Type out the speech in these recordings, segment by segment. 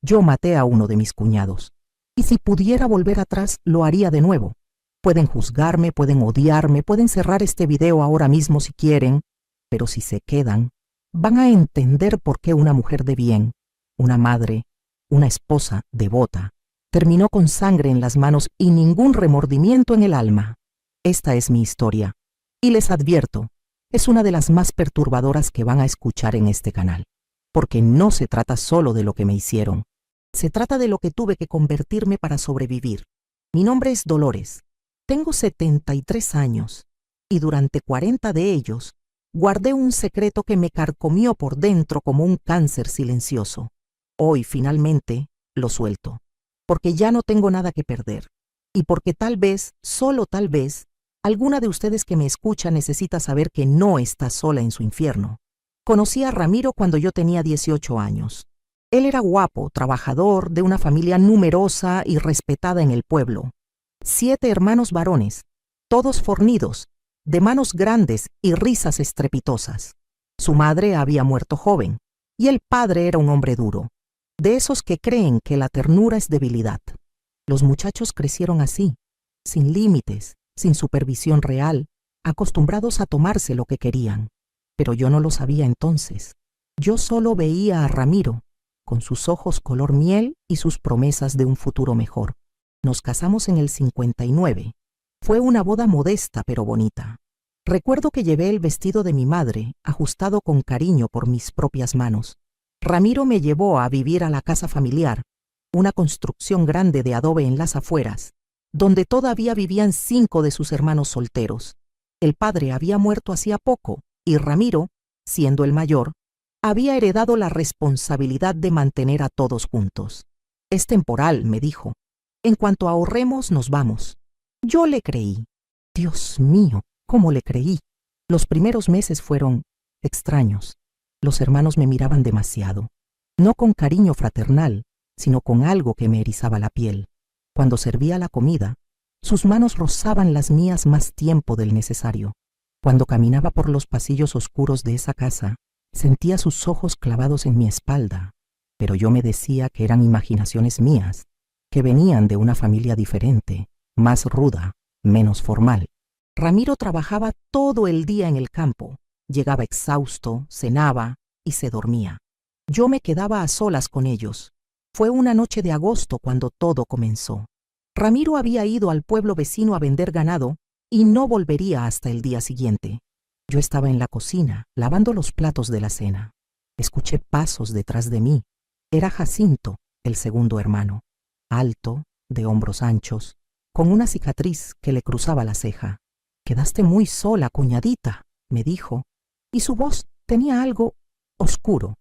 Yo maté a uno de mis cuñados. Y si pudiera volver atrás, lo haría de nuevo. Pueden juzgarme, pueden odiarme, pueden cerrar este video ahora mismo si quieren, pero si se quedan, van a entender por qué una mujer de bien, una madre, una esposa devota, terminó con sangre en las manos y ningún remordimiento en el alma. Esta es mi historia. Y les advierto, es una de las más perturbadoras que van a escuchar en este canal. Porque no se trata solo de lo que me hicieron. Se trata de lo que tuve que convertirme para sobrevivir. Mi nombre es Dolores. Tengo 73 años. Y durante 40 de ellos, guardé un secreto que me carcomió por dentro como un cáncer silencioso. Hoy, finalmente, lo suelto. Porque ya no tengo nada que perder. Y porque tal vez, solo tal vez, alguna de ustedes que me escucha necesita saber que no está sola en su infierno. Conocí a Ramiro cuando yo tenía 18 años. Él era guapo, trabajador, de una familia numerosa y respetada en el pueblo. 7 hermanos varones, todos fornidos, de manos grandes y risas estrepitosas. Su madre había muerto joven, y el padre era un hombre duro, de esos que creen que la ternura es debilidad. Los muchachos crecieron así, sin límites, sin supervisión real, acostumbrados a tomarse lo que querían. Pero yo no lo sabía entonces. Yo solo veía a Ramiro, con sus ojos color miel y sus promesas de un futuro mejor. Nos casamos en el 59. Fue una boda modesta pero bonita. Recuerdo que llevé el vestido de mi madre, ajustado con cariño por mis propias manos. Ramiro me llevó a vivir a la casa familiar, una construcción grande de adobe en las afueras, donde todavía vivían 5 de sus hermanos solteros. El padre había muerto hacía poco, y Ramiro, siendo el mayor, había heredado la responsabilidad de mantener a todos juntos. Es temporal, me dijo. En cuanto ahorremos, nos vamos. Yo le creí. Dios mío, ¿cómo le creí? Los primeros meses fueron extraños. Los hermanos me miraban demasiado. No con cariño fraternal, sino con algo que me erizaba la piel. Cuando servía la comida, sus manos rozaban las mías más tiempo del necesario. Cuando caminaba por los pasillos oscuros de esa casa, sentía sus ojos clavados en mi espalda, pero yo me decía que eran imaginaciones mías, que venían de una familia diferente, más ruda, menos formal. Ramiro trabajaba todo el día en el campo, llegaba exhausto, cenaba y se dormía. Yo me quedaba a solas con ellos. Fue una noche de agosto cuando todo comenzó. Ramiro había ido al pueblo vecino a vender ganado y no volvería hasta el día siguiente. Yo estaba en la cocina, lavando los platos de la cena. Escuché pasos detrás de mí. Era Jacinto, el segundo hermano, alto, de hombros anchos, con una cicatriz que le cruzaba la ceja. «Quedaste muy sola, cuñadita», me dijo, y su voz tenía algo oscuro.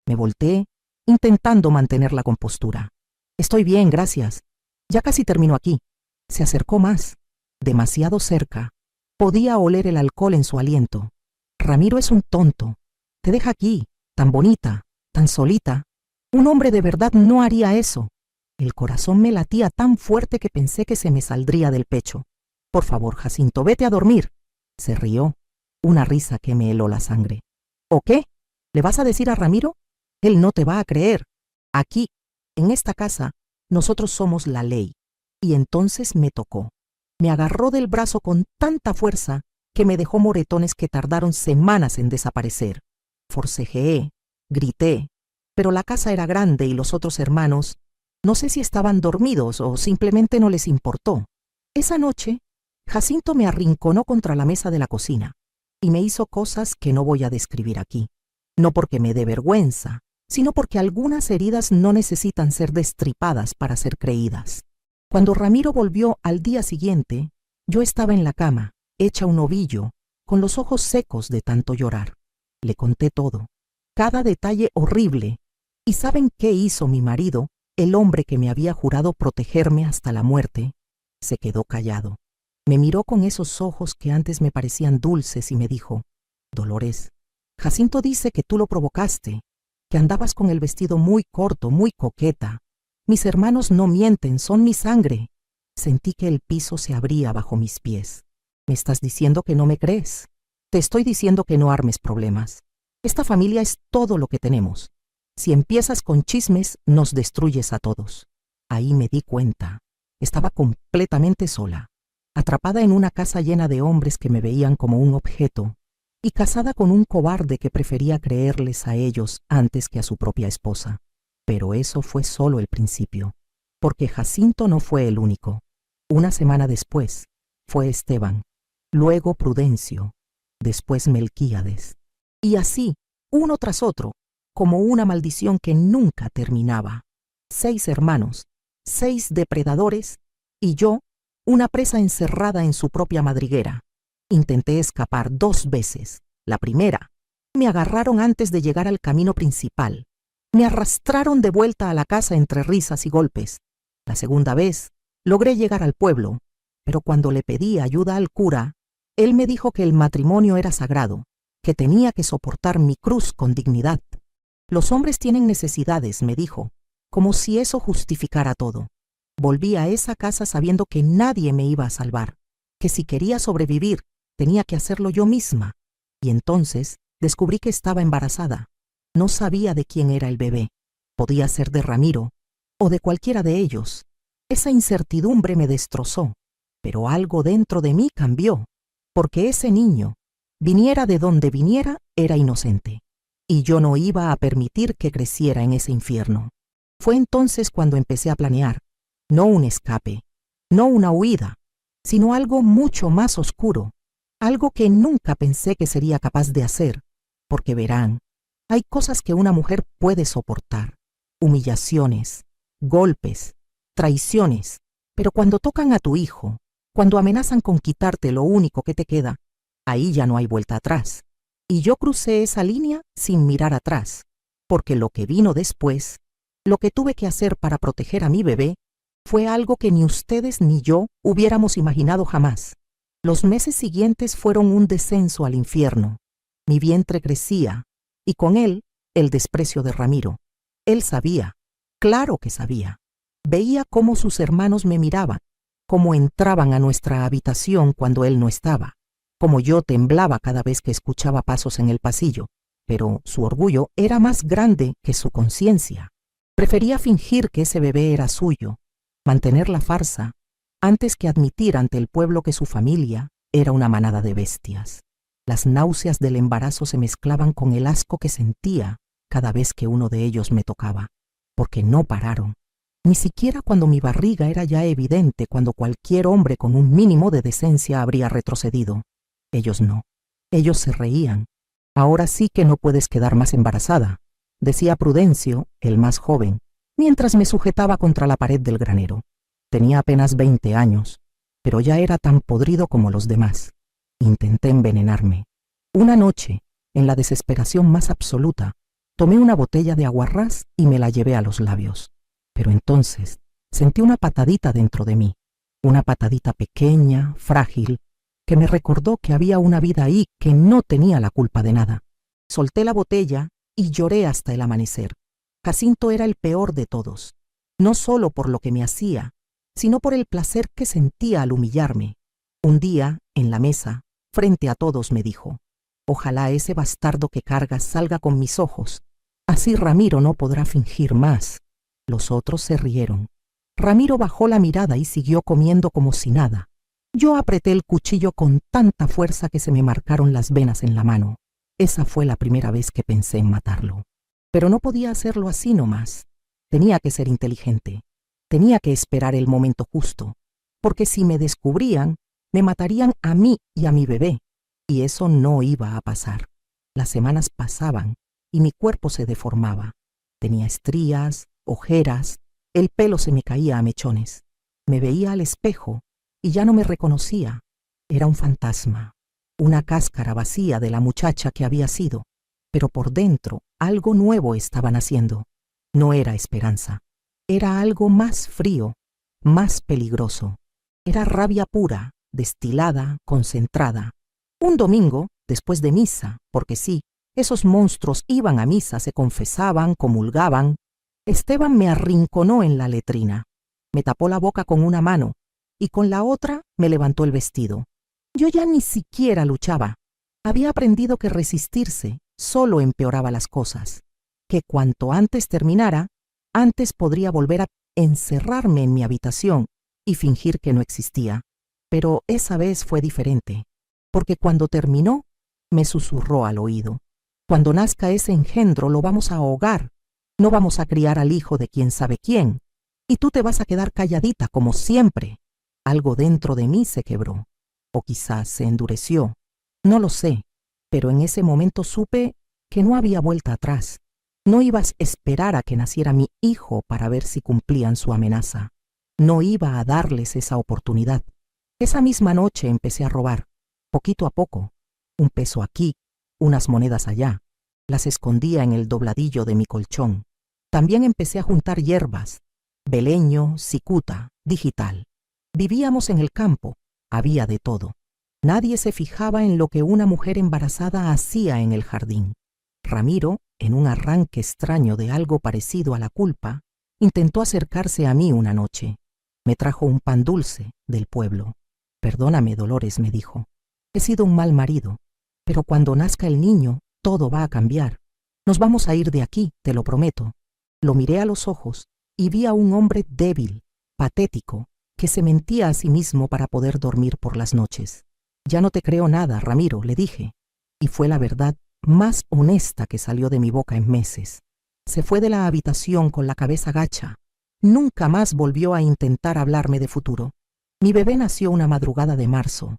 Me volteé, intentando mantener la compostura. «Estoy bien, gracias. Ya casi termino aquí». Se acercó más, demasiado cerca. Podía oler el alcohol en su aliento. «Ramiro es un tonto. Te deja aquí, tan bonita, tan solita. Un hombre de verdad no haría eso». El corazón me latía tan fuerte que pensé que se me saldría del pecho. «Por favor, Jacinto, vete a dormir». Se rió, una risa que me heló la sangre. «¿O qué? ¿Le vas a decir a Ramiro? Él no te va a creer. Aquí, en esta casa, nosotros somos la ley». Y entonces me tocó. Me agarró del brazo con tanta fuerza que me dejó moretones que tardaron semanas en desaparecer. Forcejeé, grité, pero la casa era grande y los otros hermanos, no sé si estaban dormidos o simplemente no les importó. Esa noche, Jacinto me arrinconó contra la mesa de la cocina y me hizo cosas que no voy a describir aquí. No porque me dé vergüenza, sino porque algunas heridas no necesitan ser destripadas para ser creídas. Cuando Ramiro volvió al día siguiente, yo estaba en la cama, hecha un ovillo, con los ojos secos de tanto llorar. Le conté todo, cada detalle horrible. ¿Y saben qué hizo mi marido, el hombre que me había jurado protegerme hasta la muerte? Se quedó callado. Me miró con esos ojos que antes me parecían dulces y me dijo: «Dolores, Jacinto dice que tú lo provocaste, que andabas con el vestido muy corto, muy coqueta. Mis hermanos no mienten, son mi sangre». Sentí que el piso se abría bajo mis pies. «¿Me estás diciendo que no me crees? Te estoy diciendo que no armes problemas. Esta familia es todo lo que tenemos. Si empiezas con chismes, nos destruyes a todos. Ahí me di cuenta. Estaba completamente sola, atrapada en una casa llena de hombres que me veían como un objeto y casada con un cobarde que prefería creerles a ellos antes que a su propia esposa. Pero eso fue solo el principio, porque Jacinto no fue el único. Una semana después fue Esteban, luego Prudencio, después Melquíades. Y así, uno tras otro, como una maldición que nunca terminaba. 6 hermanos, 6 depredadores y yo, una presa encerrada en su propia madriguera. Intenté escapar 2 veces. La primera, me agarraron antes de llegar al camino principal. Me arrastraron de vuelta a la casa entre risas y golpes. La segunda vez, logré llegar al pueblo, pero cuando le pedí ayuda al cura, él me dijo que el matrimonio era sagrado, que tenía que soportar mi cruz con dignidad. Los hombres tienen necesidades, me dijo, como si eso justificara todo. Volví a esa casa sabiendo que nadie me iba a salvar, que si quería sobrevivir, tenía que hacerlo yo misma. Y entonces descubrí que estaba embarazada. No sabía de quién era el bebé. Podía ser de Ramiro o de cualquiera de ellos. Esa incertidumbre me destrozó, pero algo dentro de mí cambió, porque ese niño, viniera de donde viniera, era inocente, y yo no iba a permitir que creciera en ese infierno. Fue entonces cuando empecé a planear, no un escape, no una huida, sino algo mucho más oscuro, algo que nunca pensé que sería capaz de hacer, porque verán, hay cosas que una mujer puede soportar, humillaciones, golpes, traiciones, pero cuando tocan a tu hijo, cuando amenazan con quitarte lo único que te queda, ahí ya no hay vuelta atrás. Y yo crucé esa línea sin mirar atrás, porque lo que vino después, lo que tuve que hacer para proteger a mi bebé, fue algo que ni ustedes ni yo hubiéramos imaginado jamás. Los meses siguientes fueron un descenso al infierno. Mi vientre crecía, y con él el desprecio de Ramiro. Él sabía, claro que sabía. Veía cómo sus hermanos me miraban, cómo entraban a nuestra habitación cuando él no estaba, cómo yo temblaba cada vez que escuchaba pasos en el pasillo, pero su orgullo era más grande que su conciencia. Prefería fingir que ese bebé era suyo, mantener la farsa, antes que admitir ante el pueblo que su familia era una manada de bestias. Las náuseas del embarazo se mezclaban con el asco que sentía cada vez que uno de ellos me tocaba, porque no pararon. Ni siquiera cuando mi barriga era ya evidente, cuando cualquier hombre con un mínimo de decencia habría retrocedido. Ellos no. Ellos se reían. Ahora sí que no puedes quedar más embarazada, decía Prudencio, el más joven, mientras me sujetaba contra la pared del granero. Tenía apenas 20 años, pero ya era tan podrido como los demás. Intenté envenenarme. Una noche, en la desesperación más absoluta, tomé una botella de aguarrás y me la llevé a los labios. Pero entonces sentí una patadita dentro de mí, una patadita pequeña, frágil, que me recordó que había una vida ahí que no tenía la culpa de nada. Solté la botella y lloré hasta el amanecer. Jacinto era el peor de todos, no solo por lo que me hacía, sino por el placer que sentía al humillarme. Un día, en la mesa, frente a todos, me dijo: «Ojalá ese bastardo que cargas salga con mis ojos. Así Ramiro no podrá fingir más». Los otros se rieron. Ramiro bajó la mirada y siguió comiendo como si nada. Yo apreté el cuchillo con tanta fuerza que se me marcaron las venas en la mano. Esa fue la primera vez que pensé en matarlo. Pero no podía hacerlo así nomás. Tenía que ser inteligente. Tenía que esperar el momento justo, porque si me descubrían, me matarían a mí y a mi bebé, y eso no iba a pasar. Las semanas pasaban y mi cuerpo se deformaba. Tenía estrías, ojeras, el pelo se me caía a mechones. Me veía al espejo y ya no me reconocía. Era un fantasma, una cáscara vacía de la muchacha que había sido, pero por dentro algo nuevo estaba naciendo. No era esperanza, era algo más frío, más peligroso. Era rabia pura, destilada, concentrada. Un domingo, después de misa, porque sí, esos monstruos iban a misa, se confesaban, comulgaban, Esteban me arrinconó en la letrina, me tapó la boca con una mano y con la otra me levantó el vestido. Yo ya ni siquiera luchaba. Había aprendido que resistirse solo empeoraba las cosas. que cuanto antes terminara, antes podría volver a encerrarme en mi habitación y fingir que no existía. Pero esa vez fue diferente, porque cuando terminó, me susurró al oído: cuando nazca ese engendro lo vamos a ahogar, no vamos a criar al hijo de quién sabe quién, y tú te vas a quedar calladita como siempre. Algo dentro de mí se quebró, o quizás se endureció, no lo sé, pero en ese momento supe que no había vuelta atrás. No ibas a esperar a que naciera mi hijo para ver si cumplían su amenaza. No iba a darles esa oportunidad. Esa misma noche empecé a robar, poquito a poco, un peso aquí, unas monedas allá. Las escondía en el dobladillo de mi colchón. También empecé a juntar hierbas, beleño, cicuta, digital. Vivíamos en el campo, había de todo. Nadie se fijaba en lo que una mujer embarazada hacía en el jardín. Ramiro, en un arranque extraño de algo parecido a la culpa, intentó acercarse a mí una noche. Me trajo un pan dulce del pueblo. Perdóname, Dolores, me dijo. He sido un mal marido, pero cuando nazca el niño, todo va a cambiar. Nos vamos a ir de aquí, te lo prometo. Lo miré a los ojos y vi a un hombre débil, patético, que se mentía a sí mismo para poder dormir por las noches. Ya no te creo nada, Ramiro, le dije, y fue la verdad más honesta que salió de mi boca en meses. Se fue de la habitación con la cabeza gacha. Nunca más volvió a intentar hablarme de futuro. Mi bebé nació una madrugada de marzo.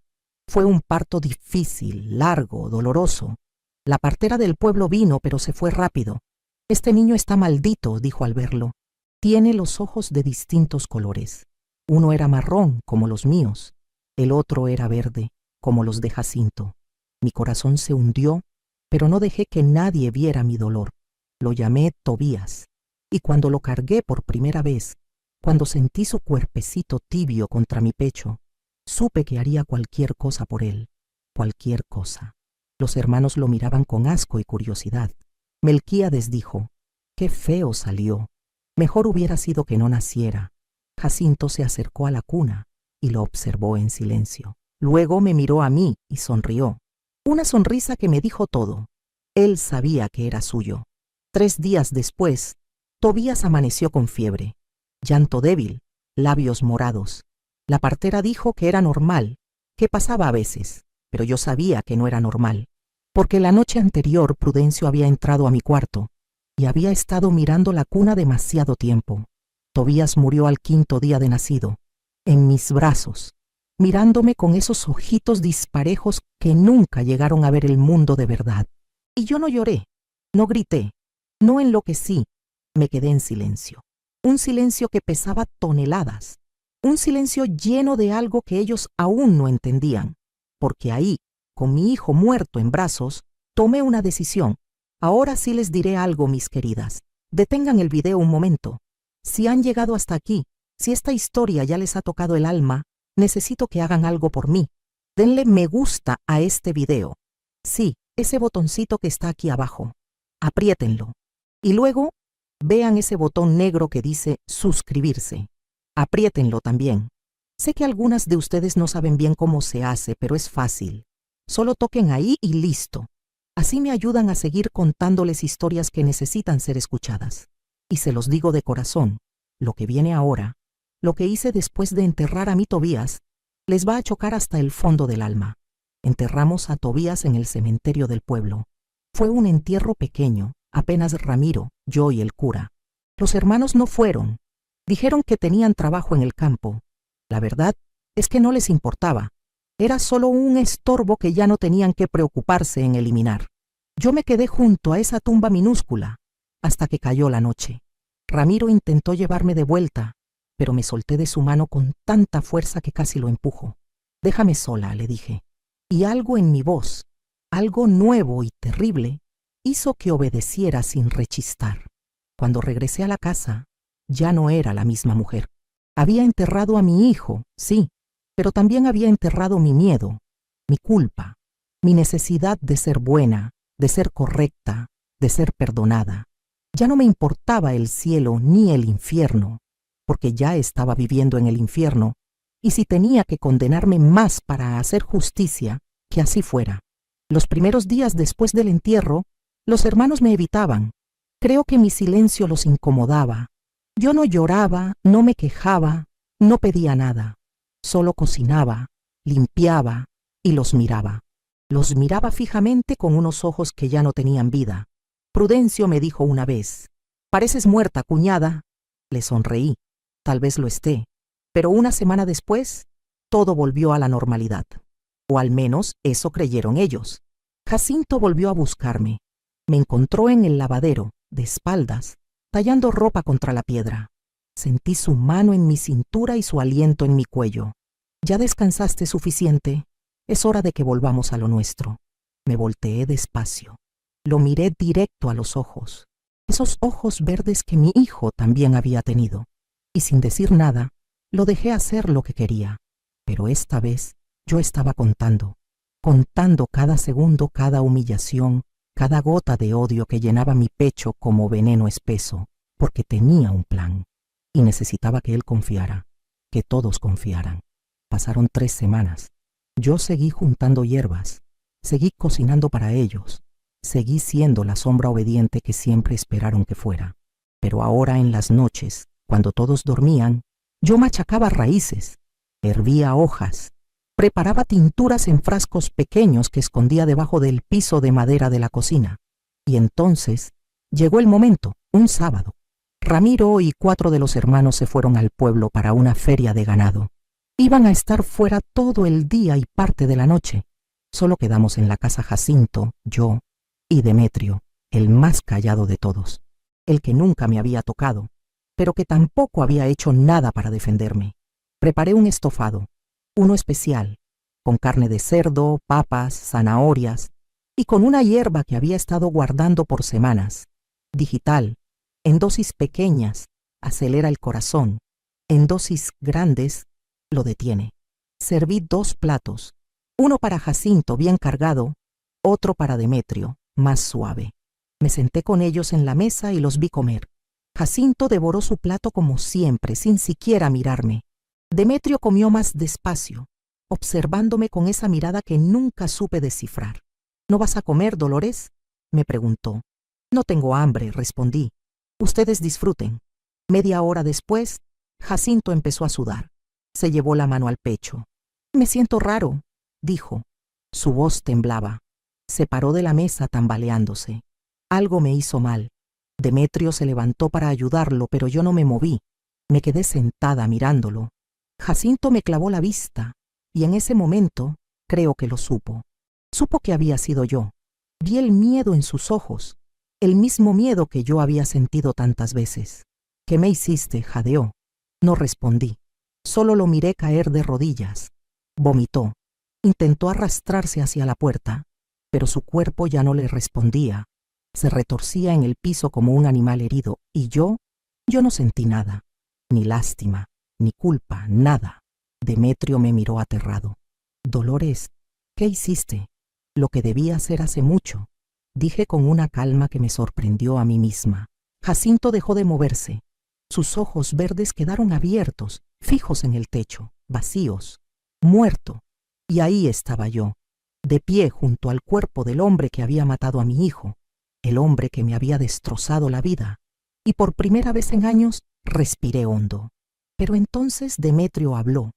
Fue un parto difícil, largo, doloroso. La partera del pueblo vino, pero se fue rápido. Este niño está maldito, dijo al verlo. Tiene los ojos de distintos colores. Uno era marrón, como los míos. El otro era verde, como los de Jacinto. Mi corazón se hundió, pero no dejé que nadie viera mi dolor. Lo llamé Tobías, y cuando lo cargué por primera vez, cuando sentí su cuerpecito tibio contra mi pecho, supe que haría cualquier cosa por él, cualquier cosa. Los hermanos lo miraban con asco y curiosidad. Melquíades dijo: «Qué feo salió. Mejor hubiera sido que no naciera». Jacinto se acercó a la cuna y lo observó en silencio. Luego me miró a mí y sonrió. Una sonrisa que me dijo todo. Él sabía que era suyo. 3 días después, Tobías amaneció con fiebre, llanto débil, labios morados. La partera dijo que era normal, que pasaba a veces, pero yo sabía que no era normal, porque la noche anterior Prudencio había entrado a mi cuarto y había estado mirando la cuna demasiado tiempo. Tobías murió al 5.º día de nacido, en mis brazos, mirándome con esos ojitos disparejos que nunca llegaron a ver el mundo de verdad. Y yo no lloré, no grité, no enloquecí, me quedé en silencio. Un silencio que pesaba toneladas, un silencio lleno de algo que ellos aún no entendían, porque ahí, con mi hijo muerto en brazos, tomé una decisión. Ahora sí les diré algo, mis queridas. Detengan el video un momento. Si han llegado hasta aquí, si esta historia ya les ha tocado el alma, necesito que hagan algo por mí. Denle me gusta a este video. Sí, ese botoncito que está aquí abajo. Apriétenlo. Y luego, vean ese botón negro que dice suscribirse. Apriétenlo también. Sé que algunas de ustedes no saben bien cómo se hace, pero es fácil. Solo toquen ahí y listo. Así me ayudan a seguir contándoles historias que necesitan ser escuchadas. Y se los digo de corazón, lo que viene ahora, lo que hice después de enterrar a mi Tobías, les va a chocar hasta el fondo del alma. Enterramos a Tobías en el cementerio del pueblo. Fue un entierro pequeño, apenas Ramiro, yo y el cura. Los hermanos no fueron. Dijeron que tenían trabajo en el campo. La verdad es que no les importaba. Era solo un estorbo que ya no tenían que preocuparse en eliminar. Yo me quedé junto a esa tumba minúscula hasta que cayó la noche. Ramiro intentó llevarme de vuelta, pero me solté de su mano con tanta fuerza que casi lo empujo. «Déjame sola», le dije. Y algo en mi voz, algo nuevo y terrible, hizo que obedeciera sin rechistar. Cuando regresé a la casa, ya no era la misma mujer. Había enterrado a mi hijo, sí, pero también había enterrado mi miedo, mi culpa, mi necesidad de ser buena, de ser correcta, de ser perdonada. Ya no me importaba el cielo ni el infierno, porque ya estaba viviendo en el infierno, y si tenía que condenarme más para hacer justicia, que así fuera. Los primeros días después del entierro, los hermanos me evitaban. Creo que mi silencio los incomodaba. Yo no lloraba, no me quejaba, no pedía nada. Solo cocinaba, limpiaba y los miraba. Los miraba fijamente con unos ojos que ya no tenían vida. Prudencio me dijo una vez: «Pareces muerta, cuñada». Le sonreí. Tal vez lo esté. Pero una semana después, todo volvió a la normalidad. O al menos eso creyeron ellos. Jacinto volvió a buscarme. Me encontró en el lavadero, de espaldas, tallando ropa contra la piedra. Sentí su mano en mi cintura y su aliento en mi cuello. «Ya descansaste suficiente. Es hora de que volvamos a lo nuestro». Me volteé despacio. Lo miré directo a los ojos. Esos ojos verdes que mi hijo también había tenido. Y sin decir nada, lo dejé hacer lo que quería. Pero esta vez yo estaba contando cada segundo, cada humillación, cada gota de odio que llenaba mi pecho como veneno espeso, porque tenía un plan. Y necesitaba que él confiara, que todos confiaran. Pasaron 3 semanas. Yo seguí juntando hierbas, seguí cocinando para ellos, seguí siendo la sombra obediente que siempre esperaron que fuera. Pero ahora en las noches, cuando todos dormían, yo machacaba raíces, hervía hojas, preparaba tinturas en frascos pequeños que escondía debajo del piso de madera de la cocina. Y entonces llegó el momento, un sábado. Ramiro y 4 de los hermanos se fueron al pueblo para una feria de ganado. Iban a estar fuera todo el día y parte de la noche. Solo quedamos en la casa Jacinto, yo y Demetrio, el más callado de todos, el que nunca me había tocado, pero que tampoco había hecho nada para defenderme. Preparé un estofado, uno especial, con carne de cerdo, papas, zanahorias y con una hierba que había estado guardando por semanas. Digital, en dosis pequeñas, acelera el corazón, en dosis grandes, lo detiene. Serví 2 platos, uno para Jacinto bien cargado, otro para Demetrio, más suave. Me senté con ellos en la mesa y los vi comer. Jacinto devoró su plato como siempre, sin siquiera mirarme. Demetrio comió más despacio, observándome con esa mirada que nunca supe descifrar. «¿No vas a comer, Dolores?», me preguntó. «No tengo hambre», respondí. «Ustedes disfruten». Media hora después, Jacinto empezó a sudar. Se llevó la mano al pecho. «Me siento raro», dijo. Su voz temblaba. Se paró de la mesa tambaleándose. Algo me hizo mal. Demetrio se levantó para ayudarlo, pero yo no me moví. Me quedé sentada mirándolo. Jacinto me clavó la vista, y en ese momento creo que lo supo. Supo que había sido yo. Vi el miedo en sus ojos, el mismo miedo que yo había sentido tantas veces. «¿Qué me hiciste?», jadeó. No respondí. Solo lo miré caer de rodillas. Vomitó. Intentó arrastrarse hacia la puerta, pero su cuerpo ya no le respondía. Se retorcía en el piso como un animal herido, y yo no sentí nada, ni lástima, ni culpa, nada. Demetrio me miró aterrado. «Dolores, ¿qué hiciste?». «Lo que debía hacer hace mucho», dije con una calma que me sorprendió a mí misma. Jacinto dejó de moverse. Sus ojos verdes quedaron abiertos, fijos en el techo, vacíos, muerto. Y ahí estaba yo, de pie junto al cuerpo del hombre que había matado a mi hijo, el hombre que me había destrozado la vida. Y por primera vez en años respiré hondo. Pero entonces Demetrio habló,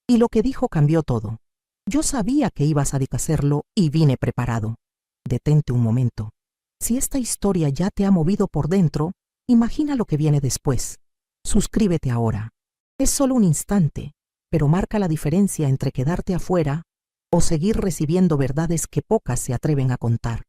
y lo que dijo cambió todo. «Yo sabía que ibas a hacerlo y vine preparado». «Detente un momento. Si esta historia ya te ha movido por dentro, imagina lo que viene después. Suscríbete ahora. Es solo un instante, pero marca la diferencia entre quedarte afuera o seguir recibiendo verdades que pocas se atreven a contar.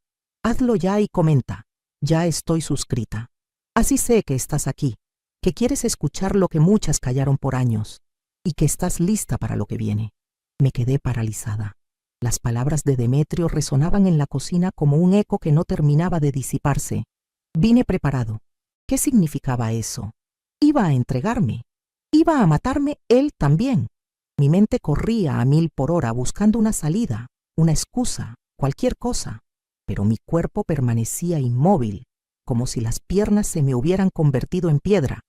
Hazlo ya y comenta: «Ya estoy suscrita». Así sé que estás aquí, que quieres escuchar lo que muchas callaron por años y que estás lista para lo que viene. Me quedé paralizada. Las palabras de Demetrio resonaban en la cocina como un eco que no terminaba de disiparse. Vine preparado. ¿Qué significaba eso? Iba a entregarme. Iba a matarme él también. Mi mente corría a 1000 por hora buscando una salida, una excusa, cualquier cosa. Pero mi cuerpo permanecía inmóvil, como si las piernas se me hubieran convertido en piedra.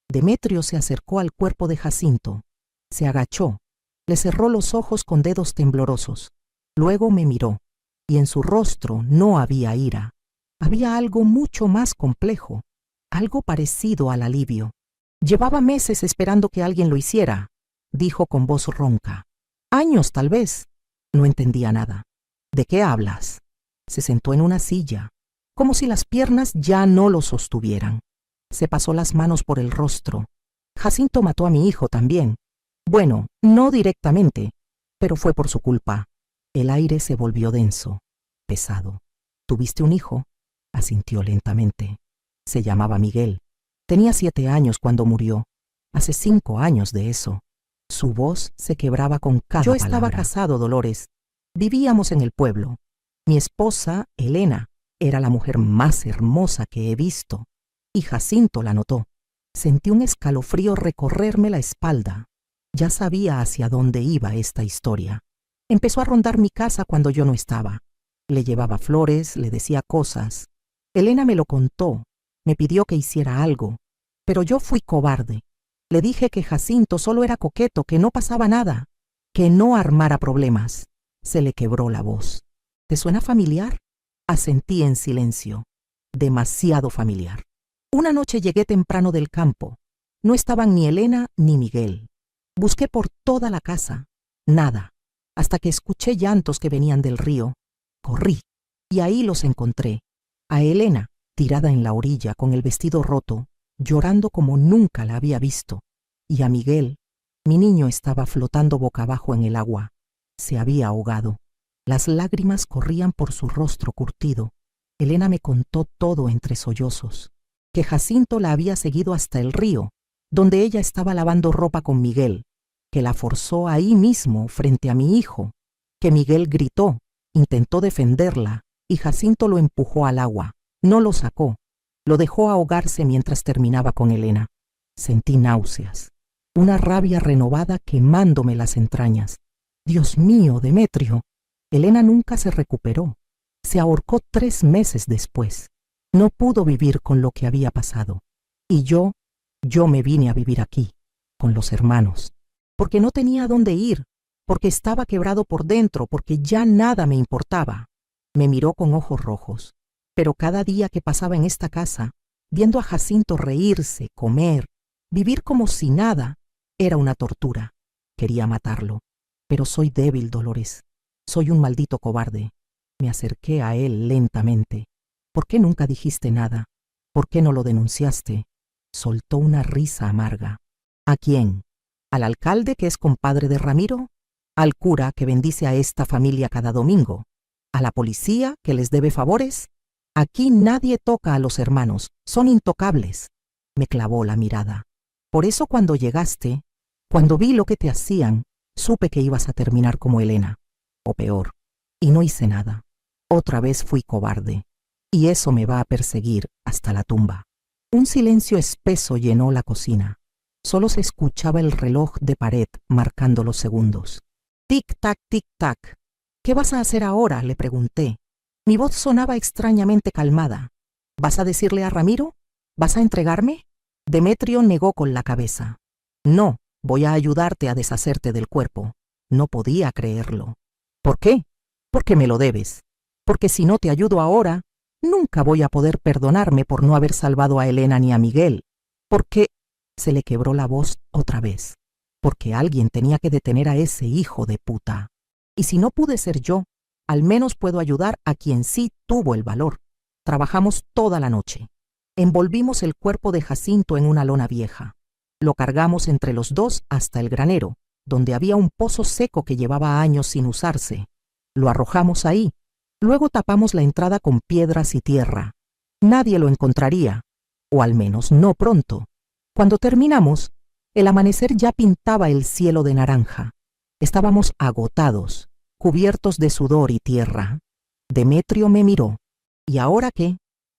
Demetrio se acercó al cuerpo de Jacinto. Se agachó. Le cerró los ojos con dedos temblorosos. Luego me miró, y en su rostro no había ira. Había algo mucho más complejo. algo parecido al alivio. Llevaba meses esperando que alguien lo hiciera, dijo con voz ronca. Años, tal vez. No entendía nada. ¿De qué hablas? Se sentó en una silla, como si las piernas ya no lo sostuvieran. Se pasó las manos por el rostro. Jacinto mató a mi hijo también. Bueno, no directamente, pero fue por su culpa. El aire se volvió denso, pesado. ¿Tuviste un hijo? Asintió lentamente. Se llamaba Miguel. Tenía 7 años cuando murió. Hace 5 años de eso. Su voz se quebraba con cada palabra. Yo estaba casado, Dolores. Vivíamos en el pueblo. Mi esposa, Elena, era la mujer más hermosa que he visto. Y Jacinto la notó. Sentí un escalofrío recorrerme la espalda. Ya sabía hacia dónde iba esta historia. Empezó a rondar mi casa cuando yo no estaba. Le llevaba flores, le decía cosas. Elena me lo contó. Me pidió que hiciera algo. Pero yo fui cobarde. Le dije que Jacinto solo era coqueto, que no pasaba nada, que no armara problemas. Se le quebró la voz. ¿Te suena familiar? Asentí en silencio. Demasiado familiar. Una noche llegué temprano del campo. No estaban ni Elena ni Miguel. Busqué por toda la casa. Nada. Hasta que escuché llantos que venían del río. Corrí. Y ahí los encontré. A Elena, tirada en la orilla con el vestido roto, llorando como nunca la había visto. Y a Miguel, mi niño, estaba flotando boca abajo en el agua. Se había ahogado. Las lágrimas corrían por su rostro curtido. Elena me contó todo entre sollozos. Que Jacinto la había seguido hasta el río, donde ella estaba lavando ropa con Miguel, que la forzó ahí mismo frente a mi hijo, que Miguel gritó, intentó defenderla, y Jacinto lo empujó al agua. No lo sacó. Lo dejó ahogarse mientras terminaba con Elena. Sentí náuseas, una rabia renovada quemándome las entrañas. Dios mío, Demetrio. Elena nunca se recuperó. Se ahorcó 3 meses después. No pudo vivir con lo que había pasado. Y yo me vine a vivir aquí, con los hermanos, porque no tenía a dónde ir, porque estaba quebrado por dentro, porque ya nada me importaba. Me miró con ojos rojos. Pero cada día que pasaba en esta casa, viendo a Jacinto reírse, comer, vivir como si nada, era una tortura. Quería matarlo. Pero soy débil, Dolores. Soy un maldito cobarde. Me acerqué a él lentamente. ¿Por qué nunca dijiste nada? ¿Por qué no lo denunciaste? Soltó una risa amarga. ¿A quién? ¿Al alcalde, que es compadre de Ramiro? ¿Al cura, que bendice a esta familia cada domingo? ¿A la policía, que les debe favores? Aquí nadie toca a los hermanos, son intocables. Me clavó la mirada. Por eso cuando llegaste, cuando vi lo que te hacían, supe que ibas a terminar como Elena, o peor, y no hice nada. Otra vez fui cobarde, y eso me va a perseguir hasta la tumba. Un silencio espeso llenó la cocina. Solo se escuchaba el reloj de pared marcando los segundos. Tic-tac, tic-tac. ¿Qué vas a hacer ahora?, le pregunté. Mi voz sonaba extrañamente calmada. ¿Vas a decirle a Ramiro? ¿Vas a entregarme? Demetrio negó con la cabeza. No, voy a ayudarte a deshacerte del cuerpo. No podía creerlo. ¿Por qué? Porque me lo debes. Porque si no te ayudo ahora, nunca voy a poder perdonarme por no haber salvado a Elena ni a Miguel. Porque... Se le quebró la voz otra vez. Porque alguien tenía que detener a ese hijo de puta. Y si no pude ser yo, al menos puedo ayudar a quien sí tuvo el valor. Trabajamos toda la noche. Envolvimos el cuerpo de Jacinto en una lona vieja. Lo cargamos entre los dos hasta el granero, donde había un pozo seco que llevaba años sin usarse. Lo arrojamos ahí. Luego tapamos la entrada con piedras y tierra. Nadie lo encontraría, o al menos no pronto. Cuando terminamos, el amanecer ya pintaba el cielo de naranja. Estábamos agotados, cubiertos de sudor y tierra. Demetrio me miró. ¿Y ahora qué?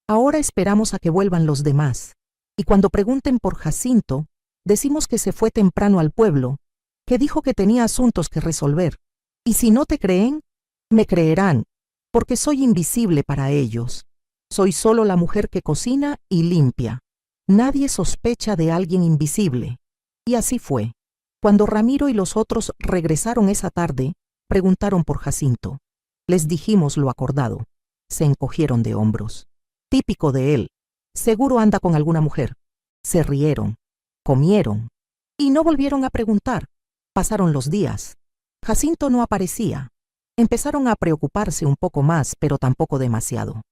Ahora esperamos a que vuelvan los demás. Y cuando pregunten por Jacinto, decimos que se fue temprano al pueblo, que dijo que tenía asuntos que resolver. Y si no te creen, me creerán, porque soy invisible para ellos. Soy solo la mujer que cocina y limpia. Nadie sospecha de alguien invisible. Y así fue. Cuando Ramiro y los otros regresaron esa tarde, preguntaron por Jacinto. Les dijimos lo acordado. Se encogieron de hombros. Típico de él. Seguro anda con alguna mujer. Se rieron, comieron y no volvieron a preguntar. Pasaron los días. Jacinto no aparecía. Empezaron a preocuparse un poco más, pero tampoco demasiado.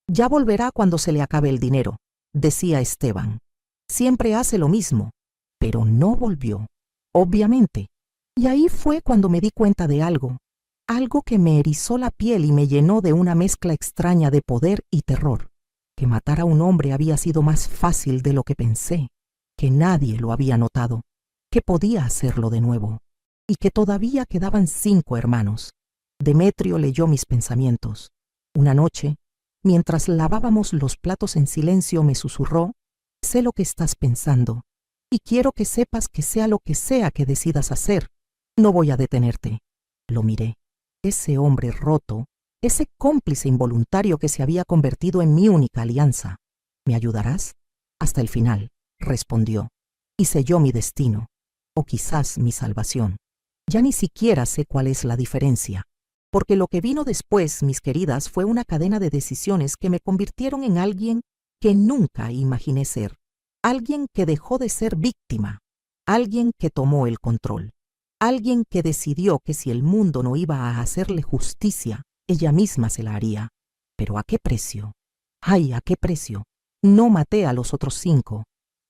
Ya volverá cuando se le acabe el dinero, decía Esteban. Siempre hace lo mismo, pero no volvió, obviamente. Y ahí fue cuando me di cuenta de algo que me erizó la piel y me llenó de una mezcla extraña de poder y terror. Que matar a un hombre había sido más fácil de lo que pensé, que nadie lo había notado, que podía hacerlo de nuevo, y que todavía quedaban 5 hermanos. Demetrio leyó mis pensamientos. Una noche, mientras lavábamos los platos en silencio, me susurró: sé lo que estás pensando, y quiero que sepas que sea lo que sea que decidas hacer, no voy a detenerte. Lo miré. Ese hombre roto, ese cómplice involuntario que se había convertido en mi única alianza. ¿Me ayudarás? Hasta el final, respondió, y selló mi destino, o quizás mi salvación. Ya ni siquiera sé cuál es la diferencia, porque lo que vino después, mis queridas, fue una cadena de decisiones que me convirtieron en alguien que nunca imaginé ser, alguien que dejó de ser víctima, alguien que tomó el control, alguien que decidió que si el mundo no iba a hacerle justicia, ella misma se la haría. ¿Pero a qué precio? ¡Ay, a qué precio! No maté a los otros 5.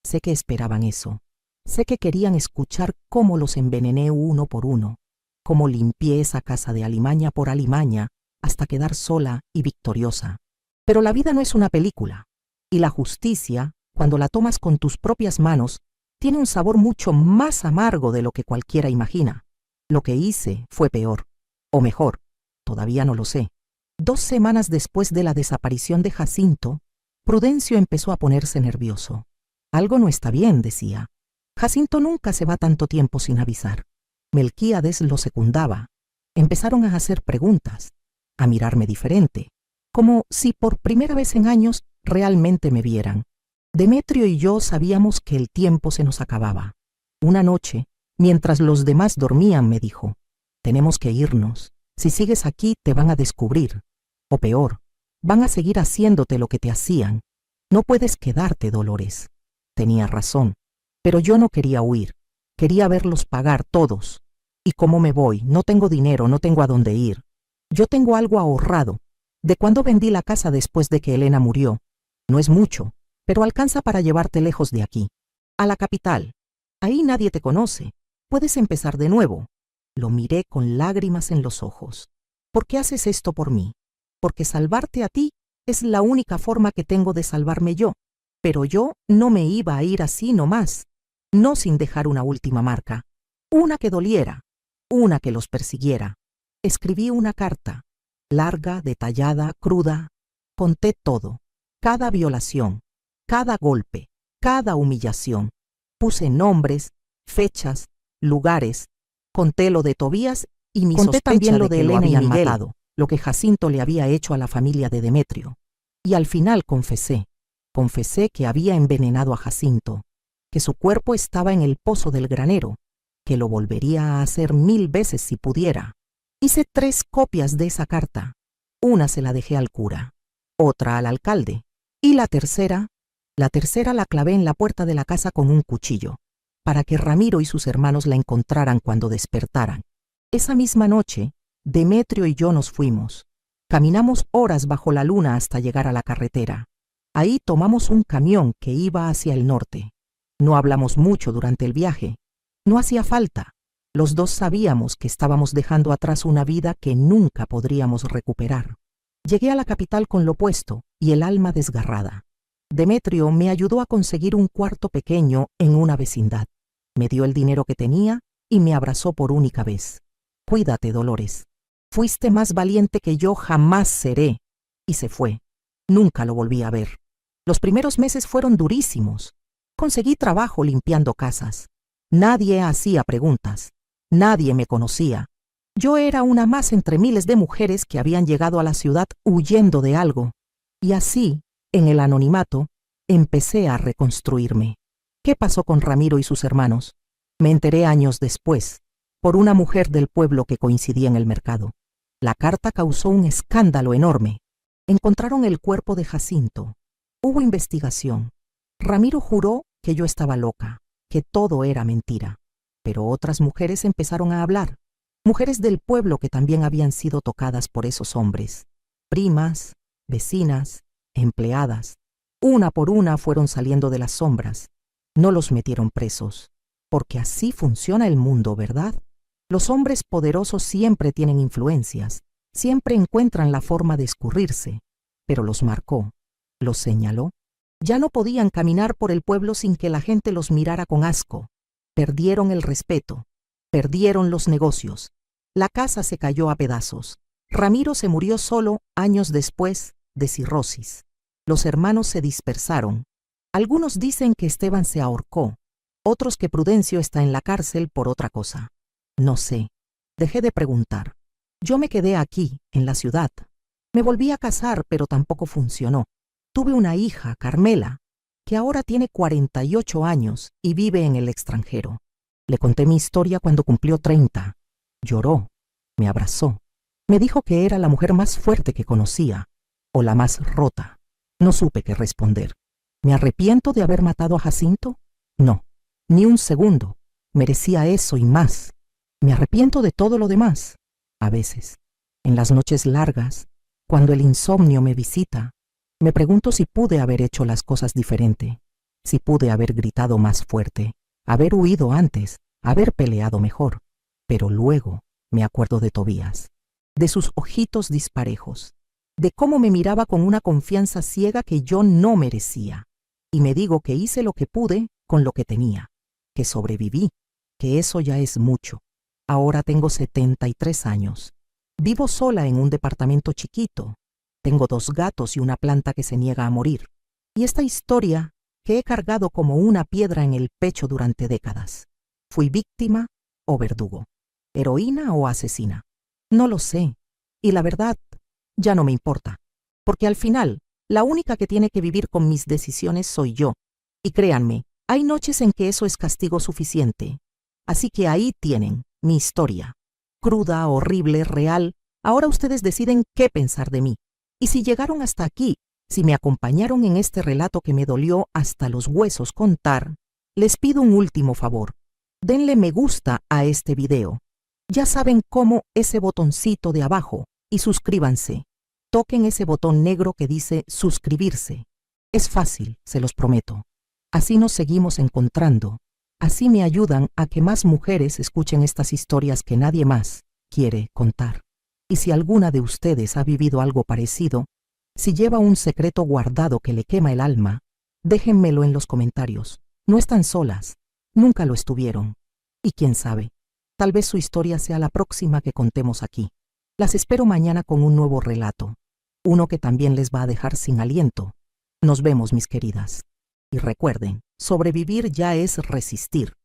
Sé que esperaban eso. Sé que querían escuchar cómo los envenené uno por uno, cómo limpié esa casa de alimaña por alimaña hasta quedar sola y victoriosa. Pero la vida no es una película, y la justicia, cuando la tomas con tus propias manos, tiene un sabor mucho más amargo de lo que cualquiera imagina. Lo que hice fue peor, o mejor, todavía no lo sé. 2 semanas después de la desaparición de Jacinto, Prudencio empezó a ponerse nervioso. Algo no está bien, decía. Jacinto nunca se va tanto tiempo sin avisar. Melquíades lo secundaba. Empezaron a hacer preguntas, a mirarme diferente, como si por primera vez en años realmente me vieran. Demetrio y yo sabíamos que el tiempo se nos acababa. Una noche, mientras los demás dormían, me dijo: tenemos que irnos. Si sigues aquí te van a descubrir. O peor, van a seguir haciéndote lo que te hacían. No puedes quedarte, Dolores. Tenía razón, pero yo no quería huir. Quería verlos pagar todos. ¿Y cómo me voy? No tengo dinero, no tengo a dónde ir. Yo tengo algo ahorrado, de cuando vendí la casa después de que Elena murió. No es mucho, pero alcanza para llevarte lejos de aquí, a la capital. Ahí nadie te conoce. Puedes empezar de nuevo. Lo miré con lágrimas en los ojos. ¿Por qué haces esto por mí? Porque salvarte a ti es la única forma que tengo de salvarme yo. Pero yo no me iba a ir así nomás, no sin dejar una última marca. Una que doliera, una que los persiguiera. Escribí una carta, larga, detallada, cruda. Conté todo, cada violación, cada golpe, cada humillación. Puse nombres, fechas, lugares. Conté lo de Tobías y mi sospecha también lo de Elena y Miguel, lo que Jacinto le había hecho a la familia de Demetrio. Y al final confesé que había envenenado a Jacinto, que su cuerpo estaba en el pozo del granero, que lo volvería a hacer 1000 veces si pudiera. Hice 3 copias de esa carta. Una se la dejé al cura, otra al alcalde, y la tercera la clavé en la puerta de la casa con un cuchillo, para que Ramiro y sus hermanos la encontraran cuando despertaran. Esa misma noche, Demetrio y yo nos fuimos. Caminamos horas bajo la luna hasta llegar a la carretera. Ahí tomamos un camión que iba hacia el norte. No hablamos mucho durante el viaje. No hacía falta. Los dos sabíamos que estábamos dejando atrás una vida que nunca podríamos recuperar. Llegué a la capital con lo puesto y el alma desgarrada. Demetrio me ayudó a conseguir un cuarto pequeño en una vecindad. Me dio el dinero que tenía y me abrazó por única vez. Cuídate, Dolores. Fuiste más valiente que yo jamás seré. Y se fue. Nunca lo volví a ver. Los primeros meses fueron durísimos. Conseguí trabajo limpiando casas. Nadie hacía preguntas. Nadie me conocía. Yo era una más entre miles de mujeres que habían llegado a la ciudad huyendo de algo. Y así, en el anonimato, empecé a reconstruirme. ¿Qué pasó con Ramiro y sus hermanos? Me enteré años después, por una mujer del pueblo que coincidía en el mercado. La carta causó un escándalo enorme. Encontraron el cuerpo de Jacinto. Hubo investigación. Ramiro juró que yo estaba loca, que todo era mentira. Pero otras mujeres empezaron a hablar. Mujeres del pueblo que también habían sido tocadas por esos hombres. Primas, vecinas, empleadas. Una por una fueron saliendo de las sombras. No los metieron presos. Porque así funciona el mundo, ¿verdad? Los hombres poderosos siempre tienen influencias. Siempre encuentran la forma de escurrirse. Pero los marcó. Los señaló. Ya no podían caminar por el pueblo sin que la gente los mirara con asco. Perdieron el respeto. Perdieron los negocios. La casa se cayó a pedazos. Ramiro se murió solo años después de cirrosis. Los hermanos se dispersaron. Algunos dicen que Esteban se ahorcó. Otros que Prudencio está en la cárcel por otra cosa. No sé. Dejé de preguntar. Yo me quedé aquí, en la ciudad. Me volví a casar, pero tampoco funcionó. Tuve una hija, Carmela, que ahora tiene 48 años y vive en el extranjero. Le conté mi historia cuando cumplió 30. Lloró, me abrazó. Me dijo que era la mujer más fuerte que conocía, o la más rota. No supe qué responder. ¿Me arrepiento de haber matado a Jacinto? No, ni un segundo. Merecía eso y más. Me arrepiento de todo lo demás. A veces, en las noches largas, cuando el insomnio me visita, me pregunto si pude haber hecho las cosas diferente, si pude haber gritado más fuerte, haber huido antes, haber peleado mejor. Pero luego me acuerdo de Tobías, de sus ojitos disparejos, de cómo me miraba con una confianza ciega que yo no merecía. Y me digo que hice lo que pude con lo que tenía, que sobreviví, que eso ya es mucho. Ahora tengo 73 años. Vivo sola en un departamento chiquito. Tengo 2 gatos y una planta que se niega a morir. Y esta historia que he cargado como una piedra en el pecho durante décadas. ¿Fui víctima o verdugo? ¿Heroína o asesina? No lo sé. Y la verdad, ya no me importa. Porque al final, la única que tiene que vivir con mis decisiones soy yo. Y créanme, hay noches en que eso es castigo suficiente. Así que ahí tienen mi historia. Cruda, horrible, real. Ahora ustedes deciden qué pensar de mí. Y si llegaron hasta aquí, si me acompañaron en este relato que me dolió hasta los huesos contar, les pido un último favor. Denle me gusta a este video. Ya saben cómo, ese botoncito de abajo, y suscríbanse. Toquen ese botón negro que dice suscribirse. Es fácil, se los prometo. Así nos seguimos encontrando. Así me ayudan a que más mujeres escuchen estas historias que nadie más quiere contar. Y si alguna de ustedes ha vivido algo parecido, si lleva un secreto guardado que le quema el alma, déjenmelo en los comentarios. No están solas, nunca lo estuvieron. Y quién sabe, tal vez su historia sea la próxima que contemos aquí. Las espero mañana con un nuevo relato, uno que también les va a dejar sin aliento. Nos vemos, mis queridas. Y recuerden, sobrevivir ya es resistir.